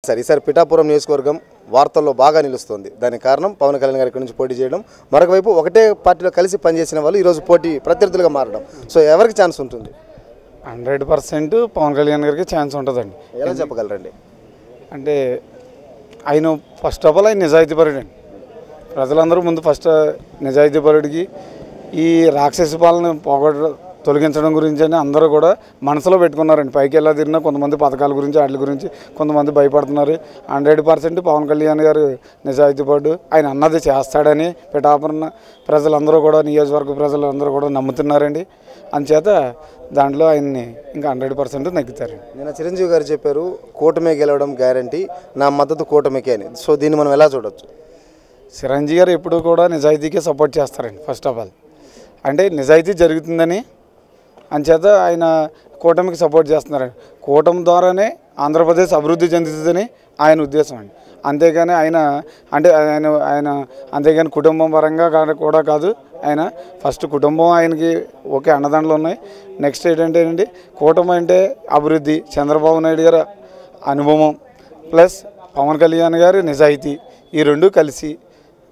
Sir ఈసారి పిఠాపురం నియోజకవర్గం వార్తల్లో బాగా నిలుస్తుంది. దానికి కారణం పవన్ కళ్యాణ్ గారి నుంచి పోటీ చేయడం, మరొక వైపు ఒకటే పార్టీలో కలిసి పనిచేసిన వాళ్ళు ఈరోజు పోటీ ప్రత్యర్థులుగా మారడం. సో ఎవరికి ఛాన్స్ ఉంటుంది? 100% పవన్ కళ్యాణ్ గారికి ఛాన్స్ ఉంటుందండి. ఎలా చెప్పగలరండి? అంటే ఆయన ఫస్ట్ ఆఫ్ ఆల్ ఆయన నిజాయితీపరుడు అండి. ప్రజలందరూ ముందు ఫస్ట్ నిజాయితీపరుడికి ఈ రాక్షస పాలన తొలగించడం గురించి అని అందరూ కూడా మనసులో పెట్టుకున్నారండి. పైకి ఎలా తిరిగినా కొంతమంది పథకాల గురించి వాటి గురించి కొంతమంది భయపడుతున్నారు. 100% పవన్ కళ్యాణ్ గారు నిజాయితీపరుడు, ఆయన అన్నది చేస్తాడని పిఠాపురం ప్రజలందరూ కూడా, నియోజకవర్గ ప్రజలందరూ కూడా నమ్ముతున్నారండి. అందుచేత దాంట్లో ఆయన్ని ఇంకా 100% నెగ్గుతారండి. నిన్న చిరంజీవి గారు చెప్పారు కూటమి గెలవడం గ్యారంటీ, నా మద్దతు కూటమికే అని. సో దీన్ని మనం ఎలా చూడవచ్చు? చిరంజీవి గారు ఎప్పుడూ కూడా నిజాయితీకే సపోర్ట్ చేస్తారండి. ఫస్ట్ ఆఫ్ ఆల్ అంటే నిజాయితీ జరుగుతుందని అంచేత ఆయన కూటమికి సపోర్ట్ చేస్తున్నారండి. కూటమి ద్వారానే ఆంధ్రప్రదేశ్ అభివృద్ధి చెందుతుందని ఆయన ఉద్దేశం అండి. అంతేగాని ఆయన అంతేగాని కుటుంబం పరంగా కూడా కాదు. ఆయన ఫస్ట్ కుటుంబం ఆయనకి ఓకే అన్నదండలు ఉన్నాయి. నెక్స్ట్ ఏంటంటే కూటమి అంటే అభివృద్ధి, చంద్రబాబు నాయుడు గారి అనుభవం ప్లస్ పవన్ కళ్యాణ్ గారి నిజాయితీ, ఈ రెండు కలిసి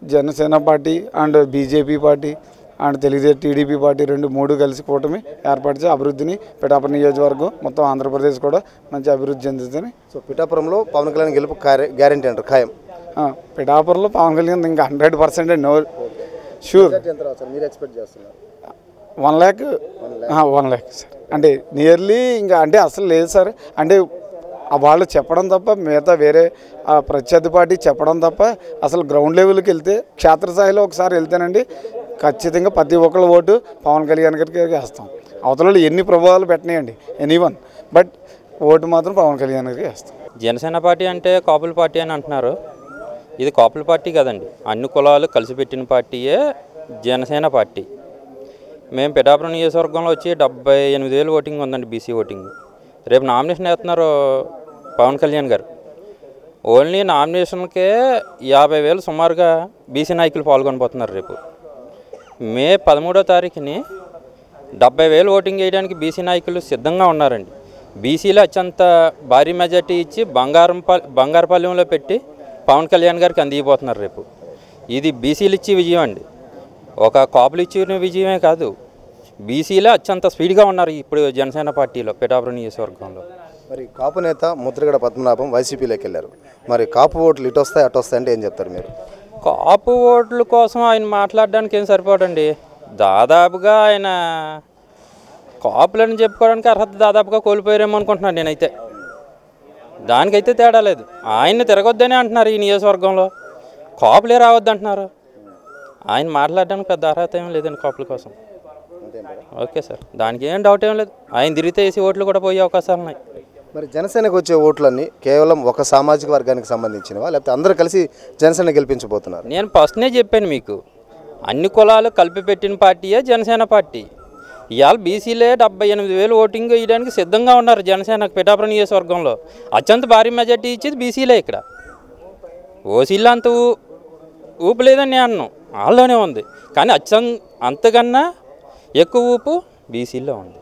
Janasena party and BJP party and Telugu Desam TDP party మూడు కలిసి కూటమి ఏర్పాటు చేసి అభివృద్ధిని పిఠాపురం నియోజకవర్గం మొత్తం ఆంధ్రప్రదేశ్ కూడా మంచి అభివృద్ధి చెందుతుంది. సో పిఠాపురంలో పవన్ కళ్యాణ్ గెలుపు గ్యారంటీ అంటారు, ఖాయం. పిఠాపురంలో పవన్ కళ్యాణ్ ఇంకా 100% నో షూర్. మీరు ఎక్స్పెక్ట్ చేస్తున్నారు 1 lakh 1 lakh సార్. అంటే నియర్లీ ఇంకా అంటే అసలు లేదు సార్. అంటే వాళ్ళు చెప్పడం తప్ప మిగతా వేరే ప్రత్యర్థి పార్టీ చెప్పడం తప్ప అసలు గ్రౌండ్ లెవెల్కి వెళ్తే క్షేత్రస్థాయిలో ఒకసారి వెళ్తేనండి ఖచ్చితంగా ప్రతి ఒక్కళ్ళ ఓటు పవన్ కళ్యాణ్ గారికి వేస్తాం. అవతల ఎన్ని ప్రభావాలు పెట్టినాయండి ఎనీవన్, బట్ ఓటు మాత్రం పవన్ కళ్యాణ్ గారికి వేస్తాం. జనసేన పార్టీ అంటే కాపుల పార్టీ అని అంటున్నారు. ఇది కాపుల పార్టీ కదండి, అన్ని కులాలు కలిసి పెట్టిన పార్టీయే జనసేన పార్టీ. మేము పిఠాపురం నియోజకవర్గంలో వచ్చి 78,000 ఓటింగ్ ఉందండి, బీసీ ఓటింగ్. రేపు నామినేషన్ వేస్తున్నారు పవన్ కళ్యాణ్ గారు. ఓన్లీ నామినేషన్కే 50,000 సుమారుగా బీసీ నాయకులు పాల్గొనబోతున్నారు. రేపు మే 13వ తారీఖుని 70,000 ఓటింగ్ వేయడానికి బీసీ నాయకులు సిద్ధంగా ఉన్నారండి. బీసీలో అత్యంత భారీ మెజార్టీ ఇచ్చి బంగారపాలెంలో పెట్టి పవన్ కళ్యాణ్ గారికి అందిపోతున్నారు రేపు. ఇది బీసీలు ఇచ్చే విజయం అండి, ఒక కాపులు ఇచ్చిన విజయమే కాదు. బీసీలో అత్యంత స్పీడ్గా ఉన్నారు ఇప్పుడు జనసేన పార్టీలో పిఠాపురం నియోజకవర్గంలో. మరి కాపు నేత ముద్రగడ పద్మనాభం వైసీపీలోకి వెళ్ళారు. మరి కాపు ఓట్లు ఇటు వస్తాయి అటు వస్తాయి అంటే ఏం చెప్తారు మీరు? కాపు ఓట్ల కోసం ఆయన మాట్లాడడానికి ఏం సరిపోదండి. దాదాపుగా ఆయన కాపులని చెప్పుకోవడానికి అర్హత దాదాపుగా కోల్పోయారేమో అనుకుంటున్నాను నేనైతే. దానికైతే తేడా లేదు. ఆయన్ని తిరగొద్దనే అంటున్నారు ఈ నియోజకవర్గంలో, కాపులే రావద్దు అంటున్నారు. ఆయన మాట్లాడడానికి పెద్ద అర్హత ఏం లేదండి కాపుల కోసం. ఓకే సార్, దానికి ఏం డౌట్ ఏం లేదు. ఆయన తిరిగితే వేసి ఓట్లు కూడా పోయే అవకాశాలు ఉన్నాయి. మరి జనసేనకు వచ్చే ఓట్లన్నీ కేవలం ఒక సామాజిక వర్గానికి సంబంధించినవా, లేకపోతే అందరూ కలిసి జనసేన గెలిపించబోతున్నారు? నేను ఫస్ట్నే చెప్పాను మీకు, అన్ని కులాలు కలిపి పెట్టిన పార్టీయే జనసేన పార్టీ. ఇవాళ బీసీలే 78,000 ఓటింగ్ వేయడానికి సిద్ధంగా ఉన్నారు జనసేన పిఠాపురం నియోజకవర్గంలో. అత్యంత భారీ మెజార్టీ ఇచ్చేది బీసీలే. ఇక్కడ ఓసీల్లో అంత ఊపు లేదని నేను అన్నాను, వాళ్ళలోనే ఉంది. కానీ అంతకన్నా ఎక్కువ ఊపు బీసీల్లో ఉంది.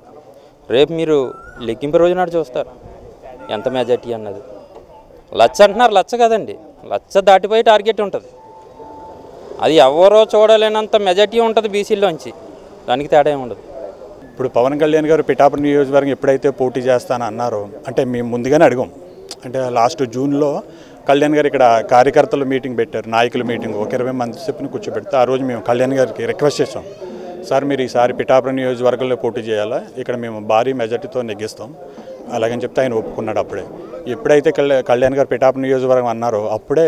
రేపు మీరు లెక్కింపు రోజు నాడు చూస్తారు ఎంత మెజార్టీ అన్నది. లచ్చ అంటున్నారు, లచ్చ కదండి, లచ్చ దాటిపోయి టార్గెట్ ఉంటుంది. అది ఎవరో చూడలేనంత మెజార్టీ ఉంటుంది బీసీల్లోంచి, దానికి తేడా ఏమి ఉండదు. ఇప్పుడు పవన్ కళ్యాణ్ గారు పిఠాపురం నియోజకవర్గం ఎప్పుడైతే పోటీ చేస్తానని అన్నారో, అంటే మేము ముందుగానే అడిగాం. అంటే లాస్ట్ జూన్లో కళ్యాణ్ గారు ఇక్కడ కార్యకర్తల మీటింగ్ పెట్టారు, నాయకుల మీటింగ్, ఒక 20 మంది చెప్పిన కూర్చోబెడితే ఆ రోజు మేము కళ్యాణ్ గారికి రిక్వెస్ట్ చేసాం, సార్ మీరు ఈసారి పిఠాపురం నియోజకవర్గంలో పోటీ చేయాలా, ఇక్కడ మేము భారీ మెజార్టీతో నెగ్గిస్తాం అలాగని చెప్తే ఆయన ఒప్పుకున్నాడు. అప్పుడే ఎప్పుడైతే కళ్యాణ్ గారు పిఠాపురం నియోజకవర్గం అన్నారో అప్పుడే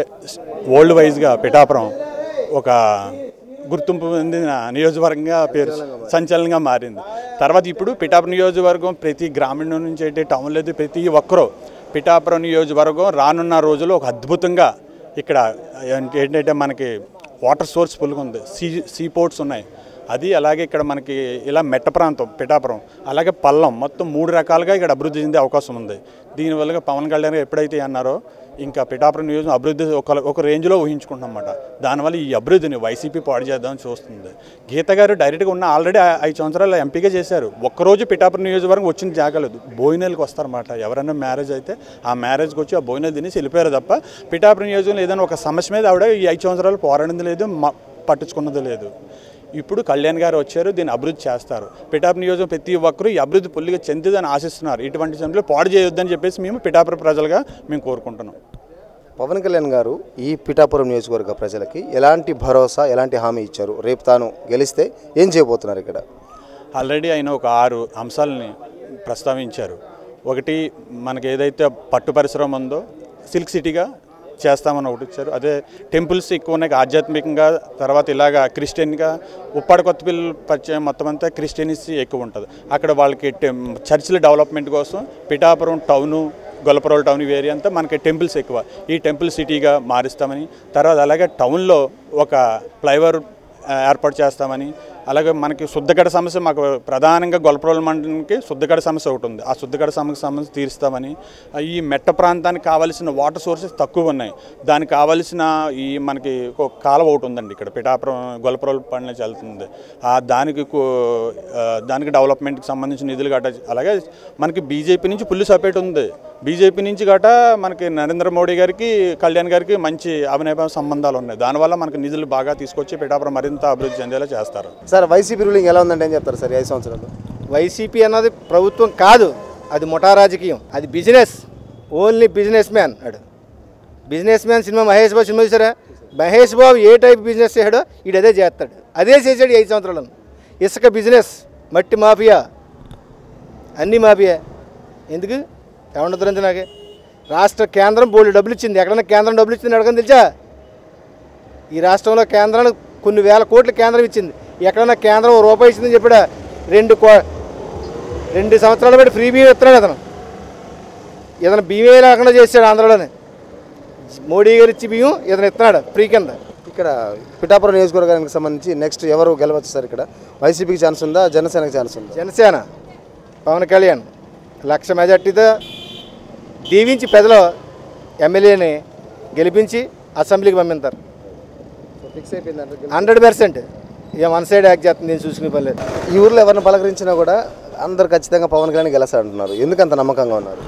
వరల్డ్ వైజ్గా పిఠాపురం ఒక గుర్తింపు పొందిన నియోజకవర్గంగా పేరు సంచలనంగా మారింది. తర్వాత ఇప్పుడు పిఠాపురం నియోజకవర్గం ప్రతి గ్రామీణ నుంచి అయితే టౌన్లో అయితే ప్రతి ఒక్కరూ పిఠాపురం నియోజకవర్గం రానున్న రోజుల్లో ఒక అద్భుతంగా ఇక్కడ ఏంటంటే మనకి వాటర్ సోర్స్ ఫుల్గా ఉంది, సీ పోర్ట్స్ ఉన్నాయి, అది అలాగే ఇక్కడ మనకి ఇలా మెట్ట ప్రాంతం పిఠాపురం అలాగే పల్లం మొత్తం 3 రకాలుగా ఇక్కడ అభివృద్ధి చెందే అవకాశం ఉంది. దీనివల్ల పవన్ కళ్యాణ్ గారు ఎప్పుడైతే అన్నారో ఇంకా పిఠాపురం నియోజకవర్గం అభివృద్ధి ఒక రేంజ్లో ఊహించుకుంటున్నాం అన్నమాట. దానివల్ల ఈ అభివృద్ధిని వైసీపీ పాడు చేద్దామని చూస్తుంది. గీత గారు డైరెక్ట్గా ఉన్న ఆల్రెడీ 5 సంవత్సరాలు ఎంపీగా చేశారు. ఒక్కరోజు పిఠాపురం నియోజకవర్గం వచ్చింది జాగలేదు. భోజనాలకు వస్తారన్నమాట. ఎవరైనా మ్యారేజ్ అయితే ఆ మ్యారేజ్కి వచ్చి ఆ భోజనాలు తినేసి వెళ్ళిపోయారు తప్ప పిఠాపురం నియోజకవర్గంలో ఏదైనా ఒక సమస్య మీద ఆవిడ ఈ 5 సంవత్సరాలు పోరాడింది లేదు, పట్టించుకున్నది లేదు. ఇప్పుడు కళ్యాణ్ గారు వచ్చారు, దీన్ని అభివృద్ధి చేస్తారు. పిఠాపురం నియోజకవర్గం ప్రతి ఒక్కరూ ఈ అభివృద్ధి పొల్లిగా చెందిదని ఆశిస్తున్నారు. ఇటువంటి సమయంలో పాడు చేయొద్దని చెప్పేసి మేము పిఠాపురం ప్రజలుగా మేము కోరుకుంటున్నాం. పవన్ కళ్యాణ్ గారు ఈ పిఠాపురం నియోజకవర్గ ప్రజలకి ఎలాంటి భరోసా, ఎలాంటి హామీ ఇచ్చారు? రేపు తాను గెలిస్తే ఏం చేయబోతున్నారు ఇక్కడ? ఆల్రెడీ ఆయన ఒక 6 అంశాలని ప్రస్తావించారు. ఒకటి, మనకి ఏదైతే పట్టు పరిశ్రమ ఉందో సిల్క్ సిటీగా చేస్తామని ఒకటి ఇచ్చారు. అదే టెంపుల్స్ ఎక్కువ ఉన్నాయి ఆధ్యాత్మికంగా. తర్వాత ఇలాగా క్రిస్టియన్గా ఉప్పాడ కొత్తపల్లి పరిచయం మొత్తం అంతా క్రిస్టియనిటీ ఎక్కువ ఉంటుంది. అక్కడ వాళ్ళకి చర్చిల డెవలప్మెంట్ కోసం Pithapuram town, Gollapuram town area అంతా మనకి టెంపుల్స్ ఎక్కువ. ఈ టెంపుల్ సిటీగా మారుస్తామని, తర్వాత అలాగే టౌన్లో ఒక ఫ్లైఓవర్ ఏర్పాటు చేస్తామని, అలాగే మనకి శుద్ధగడ సమస్య మాకు ప్రధానంగా గొల్లపురం మండలానికి శుద్ధగడ సమస్య ఒకటి ఉంది. ఆ శుద్ధగడ సమస్య తీరుస్తామని, ఈ మెట్ట ప్రాంతానికి కావాల్సిన వాటర్ సోర్సెస్ తక్కువ ఉన్నాయి. దానికి కావాల్సిన ఈ మనకి ఒక కాలువ ఒకటి ఉందండి ఇక్కడ పిఠాపురం గొల్లపురం పండ్లకి వెళ్తుంది. దానికి డెవలప్మెంట్కి సంబంధించిన నిధులు గట్రా. అలాగే మనకి బీజేపీ నుంచి ఫుల్ సపోర్ట్ ఉంది. బీజేపీ నుంచి గట్రా మనకి నరేంద్ర మోడీ గారికి, కళ్యాణ్ గారికి మంచి అవినాభావ సంబంధాలు ఉన్నాయి. దానివల్ల మనకి నిధులు బాగా తీసుకొచ్చి పిఠాపురం మరింత అభివృద్ధి చెందేలా చేస్తారు. సార్, వైసీపీ రూలింగ్ ఎలా ఉందంటే ఏం చెప్తారు సార్? 5 సంవత్సరాలు వైసీపీ అన్నది ప్రభుత్వం కాదు, అది ముఠా రాజకీయం, అది బిజినెస్. Only business man. అడు business man cinema Mahesh Babu cinema చూసారా? మహేష్ బాబు ఏ టైప్ బిజినెస్ చేశాడో వీడు అదే చేస్తాడు. అదే చేశాడు 5 సంవత్సరాలను. ఇసుక బిజినెస్, మట్టి మాఫియా, అన్నీ మాఫియా. ఎందుకు ఏమంటుంది నాకే? రాష్ట్ర కేంద్రం బోల్డ్ డబ్బులు ఇచ్చింది. ఎక్కడైనా కేంద్రం డబ్బులు ఇచ్చింది అడగని తెలుసా? ఈ రాష్ట్రంలో కేంద్రానికి కొన్ని వేల కోట్లు కేంద్రం ఇచ్చింది. ఎక్కడైనా కేంద్రం రూపాయి ఇచ్చిందని చెప్పాడా? 2 సంవత్సరాలు బట్టి ఫ్రీ బియ్యం ఇస్తున్నాడు అతను. ఏదైనా బియ్యమే లేకుండా చేశాడు ఆంధ్రలోనే. మోడీ గారు ఇచ్చి బియ్యం ఏదైనా ఇస్తున్నాడు ఫ్రీ కింద. ఇక్కడ పిఠాపురం నియోజకవర్గానికి సంబంధించి నెక్స్ట్ ఎవరు గెలవచ్చు సార్? ఇక్కడ వైసీపీకి ఛాన్స్ ఉందా, జనసేనకి ఛాన్స్ ఉందా? జనసేన పవన్ కళ్యాణ్ 1,00,000 మెజార్టీతో దీవించి ప్రజలు ఎమ్మెల్యేని గెలిపించి అసెంబ్లీకి పంపిస్తారు. ఫిక్స్ అయిపోయింది 100%. ఇక 1 సైడ్ యాక్ట్ చేస్తుంది, నేను చూసుకునే పని లేదు. ఈ ఊర్లో ఎవరిని పలకరించినా కూడా అందరు ఖచ్చితంగా పవన్ కళ్యాణ్ గెలుస్తాడు అంటున్నారు. ఎందుకంత నమ్మకంగా ఉన్నారు?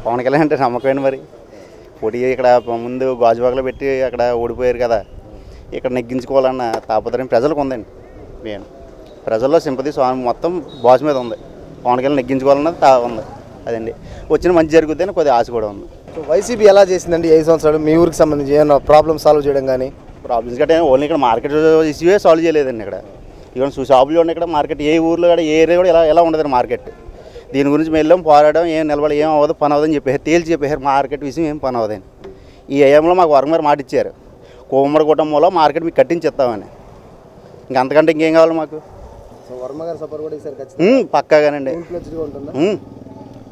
పవన్ కళ్యాణ్ అంటే నమ్మకమైన మరి పోటీ ఇక్కడ ముందు గాజువాకలో పెట్టి అక్కడ ఓడిపోయారు కదా. ఇక్కడ నెగ్గించుకోవాలన్న తాపత్రయం ప్రజలకు ఉందండి. మేము ప్రజల్లో సింపతి మొత్తం బాస్ మీద ఉంది. పవన్ కళ్యాణ్ నెగ్గించుకోవాలన్నది ఉంది. అదండి వచ్చిన మంచి జరుగుద్దని కొద్దిగా ఆశ కూడా ఉంది. సో వైసీపీ ఎలా చేసిందండి 5 సంవత్సరాలు? మీ ఊరికి సంబంధించి ఏమైనా ప్రాబ్లమ్ సాల్వ్ చేయడం కానీ? ప్రాబ్లమ్స్ గట్రా ఓన్లీ ఇక్కడ మార్కెట్ ఇష్యూవే సాల్వ్ చేయలేదండి. ఇక్కడ ఈవెన్ షాపులు ఉన్నాయి. ఇక్కడ మార్కెట్ ఏ ఊర్లో కూడా ఏ ఏరియా కూడా ఎలా ఉండదండి మార్కెట్. దీని గురించి వెళ్ళాం, పోరాడడం, ఏం నిలబడి ఏం అవ్వదు, పని అవ్వదని చెప్పారు, తేల్చి చెప్పారు. మార్కెట్ విషయం ఏం పని అవ్వదండి. ఈ ఏఎంలో మాకు వరకు మరి మాట ఇచ్చారు, కోమడి కుటుంబంలో మార్కెట్ మీకు కట్టించేస్తామని. ఇంకా అంతకంటే ఇంకేం కావాలి మాకు? వర్మ గారి సపోర్ట్ కూడా ఈసారి ఖచ్చితంగా పక్కాగానండి. ఉంటుందా?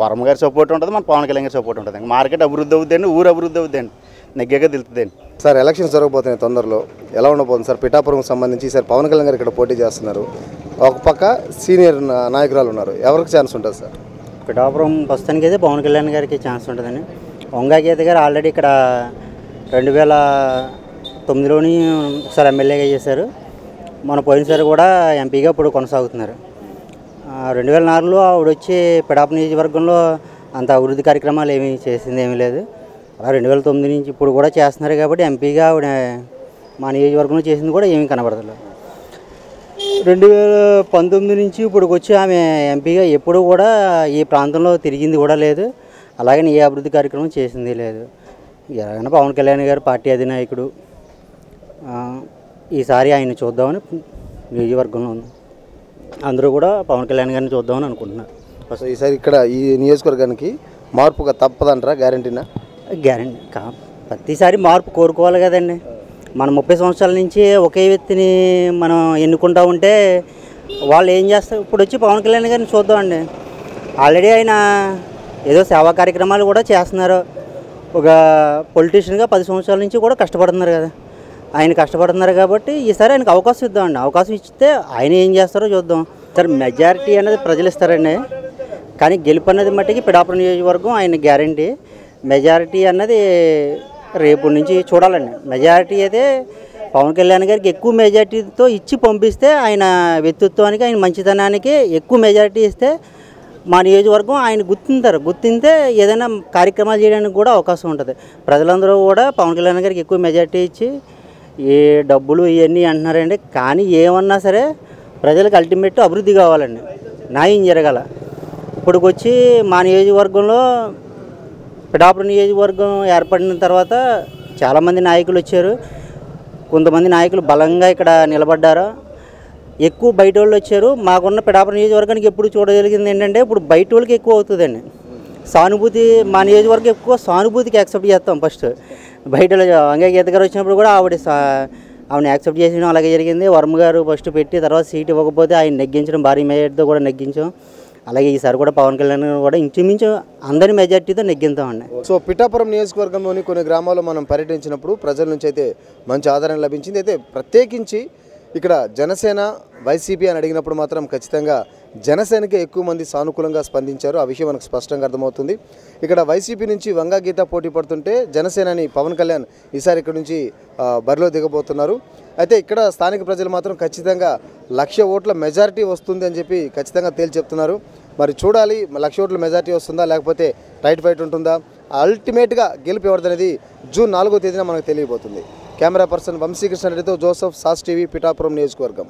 వర్మ గారి సపోర్ట్ ఉంటుంది, మన పవన్ కళ్యాణ్ గారి సపోర్ట్ ఉంటుంది. మార్కెట్ అభివృద్ధి అవుతుందండి, ఊరు అభివృద్ధి అవుతుందండి, నెగ్గాక తెలుస్తుందండి. సార్, ఎలక్షన్స్ జరగబోతున్నాయి తొందరలో. ఎలా ఉండబోతుంది సార్ పిఠాపురం సంబంధించి? ఈసారి పవన్ కళ్యాణ్ గారు ఇక్కడ పోటీ చేస్తున్నారు. ఒక పక్క సీనియర్ నాయకురాలు ఉన్నారు. ఎవరికి ఛాన్స్ ఉంటుంది సార్? పిఠాపురం ప్రస్తుతానికి అయితే పవన్ కళ్యాణ్ గారికి ఛాన్స్ ఉంటుందండి. వంగా గీత గారు ఆల్రెడీ ఇక్కడ 2009లోని ఒకసారి ఎమ్మెల్యేగా చేశారు. మన పోయినసారి కూడా ఎంపీగా ఇప్పుడు కొనసాగుతున్నారు. 2004లో ఆవిడ వచ్చి పిఠాపురం నియోజకవర్గంలో అంత అభివృద్ధి కార్యక్రమాలు ఏమీ చేసింది ఏమీ లేదు. అలా 2009 నుంచి ఇప్పుడు కూడా చేస్తున్నారు కాబట్టి ఎంపీగా ఆవిడ మా నియోజకవర్గంలో చేసింది కూడా ఏమీ కనబడతలేదు. 2019 నుంచి ఇప్పుడు వచ్చి ఆమె ఎంపీగా ఎప్పుడు కూడా ఈ ప్రాంతంలో తిరిగింది కూడా లేదు. అలాగే ఏ అభివృద్ధి కార్యక్రమం చేసింది లేదు. ఎలాగైనా పవన్ కళ్యాణ్ గారు పార్టీ అధినాయకుడు, ఈసారి ఆయన చూద్దామని నియోజకవర్గంలో ఉంది. అందరూ కూడా పవన్ కళ్యాణ్ గారిని చూద్దామని అనుకుంటున్నారు. ఈసారి ఇక్కడ ఈ నియోజకవర్గానికి మార్పుగా తప్పదంటారా? గ్యారంటీనా? గ్యారంటీ ప్రతిసారి మార్పు కోరుకోవాలి కదండి. మనం 30 సంవత్సరాల నుంచి ఒకే వ్యక్తిని మనం ఎన్నుకుంటా ఉంటే వాళ్ళు ఏం చేస్తారు? ఇప్పుడు వచ్చి పవన్ కళ్యాణ్ గారిని చూద్దామండి. ఆల్రెడీ ఆయన ఏదో సేవా కార్యక్రమాలు కూడా చేస్తున్నారు. ఒక పొలిటీషియన్గా 10 సంవత్సరాల నుంచి కూడా కష్టపడుతున్నారు కదా. ఆయన కష్టపడుతున్నారు కాబట్టి ఈసారి ఆయనకు అవకాశం ఇద్దామండి. అవకాశం ఇస్తే ఆయన ఏం చేస్తారో చూద్దాం. సార్ మెజారిటీ అనేది ప్రజలు ఇస్తారండి, కానీ గెలుపు అన్నది మట్టికి పిఠాపురం నియోజకవర్గం ఆయన గ్యారంటీ. మెజారిటీ అన్నది రేపు నుంచి చూడాలండి. మెజారిటీ అయితే పవన్ కళ్యాణ్ గారికి ఎక్కువ మెజారిటీతో ఇచ్చి పంపిస్తే ఆయన వ్యక్తిత్వానికి ఆయన మంచితనానికి ఎక్కువ మెజారిటీ ఇస్తే మా నియోజకవర్గం ఆయన గుర్తింతే ఏదైనా కార్యక్రమాలు చేయడానికి కూడా అవకాశం ఉంటుంది. ప్రజలందరూ కూడా పవన్ కళ్యాణ్ గారికి ఎక్కువ మెజారిటీ ఇచ్చి ఏ డబ్బులు ఇవన్నీ అంటున్నారండి, కానీ ఏమన్నా సరే ప్రజలకు అల్టిమేట్ అభివృద్ధి కావాలండి, న్యాయం జరగాల. ఇప్పటికొచ్చి మా నియోజకవర్గంలో పిఠాపురం నియోజకవర్గం ఏర్పడిన తర్వాత చాలామంది నాయకులు వచ్చారు. కొంతమంది నాయకులు బలంగా ఇక్కడ నిలబడ్డారు, ఎక్కువ బయట వాళ్ళు వచ్చారు. మాకున్న పిఠాపురం నియోజకవర్గానికి ఎప్పుడు చూడగలిగింది ఏంటంటే ఇప్పుడు బయట వాళ్ళకి ఎక్కువ అవుతుందండి సానుభూతి. మా నియోజకవర్గం ఎక్కువ సానుభూతికి యాక్సెప్ట్ చేస్తాం. ఫస్ట్ బయట వంగయ్య గీత గారు వచ్చినప్పుడు కూడా ఆవిడని యాక్సెప్ట్ చేసిన అలాగే జరిగింది. వర్మ గారు ఫస్ట్ పెట్టి తర్వాత సీట్ ఇవ్వకపోతే ఆయన నెగ్గించడం, భారీ మెజార్టీతో కూడా నెగ్గించాం. అలాగే ఈసారి కూడా పవన్ కళ్యాణ్ కూడా ఇంచుమించు అందరి మెజార్టీతో నెగ్గింతామండి. సో పిఠాపురం నియోజకవర్గంలోని కొన్ని గ్రామాల్లో మనం పర్యటించినప్పుడు ప్రజల నుంచి అయితే మంచి ఆదరణ లభించింది. అయితే ప్రత్యేకించి ఇక్కడ జనసేన వైసీపీ అని అడిగినప్పుడు మాత్రం ఖచ్చితంగా జనసేనకే ఎక్కువ మంది సానుకూలంగా స్పందించారు. ఆ విషయం మనకు స్పష్టంగా అర్థమవుతుంది. ఇక్కడ వైసీపీ నుంచి వంగా గీత పోటీ పడుతుంటే జనసేనని పవన్ కళ్యాణ్ ఈసారి ఇక్కడ నుంచి బరిలో దిగబోతున్నారు. అయితే ఇక్కడ స్థానిక ప్రజలు మాత్రం ఖచ్చితంగా 1,00,000 ఓట్ల మెజారిటీ వస్తుంది అని చెప్పి ఖచ్చితంగా తేల్చి చెప్తున్నారు. మరి చూడాలి 1,00,000 ఓట్ల మెజారిటీ వస్తుందా లేకపోతే టైట్ ఫైట్ ఉంటుందా, అల్టిమేట్గా గెలుపు ఎవరిదనేది జూన్ 4వ తేదీన మనకు తెలియబోతుంది. కెమెరా పర్సన్ వంశీకృష్ణ రెడ్డితో జోసఫ్, సాస్ టీవీ, పిఠాపురం నియోజకవర్గం.